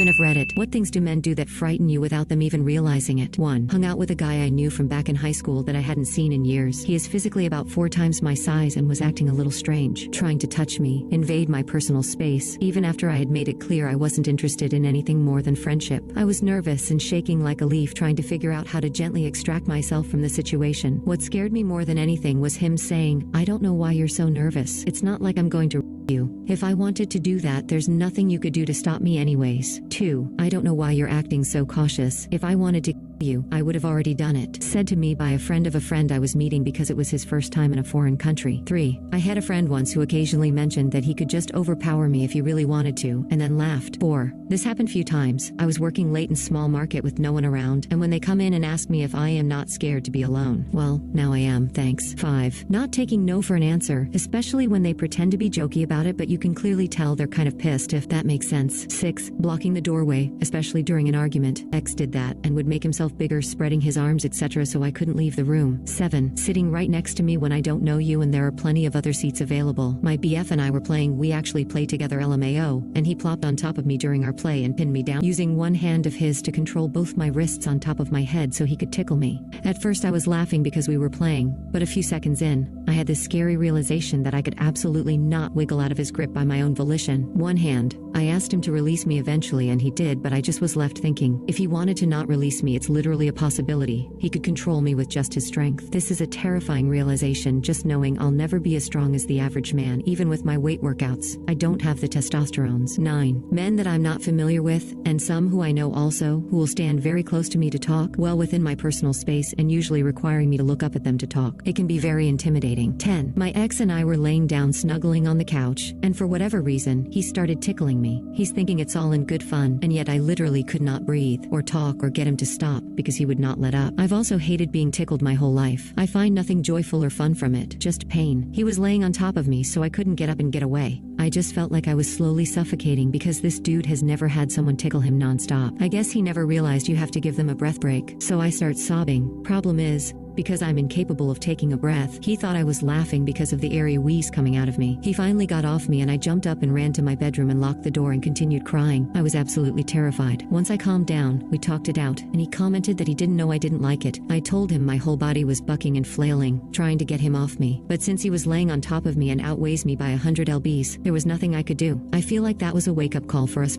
of Reddit. What things do men do that frighten you without them even realizing it? 1. Hung out with a guy I knew from back in high school that I hadn't seen in years. He is physically about 4 times my size and was acting a little strange, trying to touch me, invade my personal space, even after I had made it clear I wasn't interested in anything more than friendship. I was nervous and shaking like a leaf, trying to figure out how to gently extract myself from the situation. What scared me more than anything was him saying, "I don't know why you're so nervous. It's not like I'm going to you. If I wanted to do that, there's nothing you could do to stop me anyways." 2. I don't know why you're acting so cautious. If I wanted to you, I would have already done it. Said to me by a friend of a friend I was meeting because it was his first time in a foreign country. 3. I had a friend once who occasionally mentioned that he could just overpower me if he really wanted to, and then laughed. 4. This happened few times. I was working late in small market with no one around, and when they come in and ask me if I am not scared to be alone, well, now I am, thanks. 5. Not taking no for an answer, especially when they pretend to be jokey about it, but you can clearly tell they're kind of pissed, if that makes sense. 6. Blocking the doorway, especially during an argument. X did that, and would make himself bigger, spreading his arms etc. so I couldn't leave the room. 7. Sitting right next to me when I don't know you and there are plenty of other seats available. My BF and I were playing We Actually Play Together LMAO, and he plopped on top of me during our play and pinned me down, using one hand of his to control both my wrists on top of my head so he could tickle me. At first I was laughing because we were playing, but a few seconds in, I had this scary realization that I could absolutely not wiggle out of his grip by my own volition. One hand. I asked him to release me eventually and he did, but I just was left thinking, if he wanted to not release me, it's literally a possibility. He could control me with just his strength. This is a terrifying realization, just knowing I'll never be as strong as the average man, even with my weight workouts. I don't have the testosterones. 9. Men that I'm not familiar with, and some who I know also, who will stand very close to me to talk, well within my personal space and usually requiring me to look up at them to talk. It can be very intimidating. 10. My ex and I were laying down snuggling on the couch, and for whatever reason, he started tickling me. He's thinking it's all in good fun, and yet I literally could not breathe, or talk, or get him to stop, because he would not let up. I've also hated being tickled my whole life. I find nothing joyful or fun from it, just pain. He was laying on top of me so I couldn't get up and get away. I just felt like I was slowly suffocating because this dude has never had someone tickle him nonstop. I guess he never realized you have to give them a breath break, so I start sobbing. Problem is, because I'm incapable of taking a breath, he thought I was laughing because of the airy wheeze coming out of me. He finally got off me and I jumped up and ran to my bedroom and locked the door and continued crying. I was absolutely terrified. Once I calmed down, we talked it out, and he commented that he didn't know I didn't like it. I told him my whole body was bucking and flailing, trying to get him off me. But since he was laying on top of me and outweighs me by 100 lbs, there was nothing I could do. I feel like that was a wake-up call for us.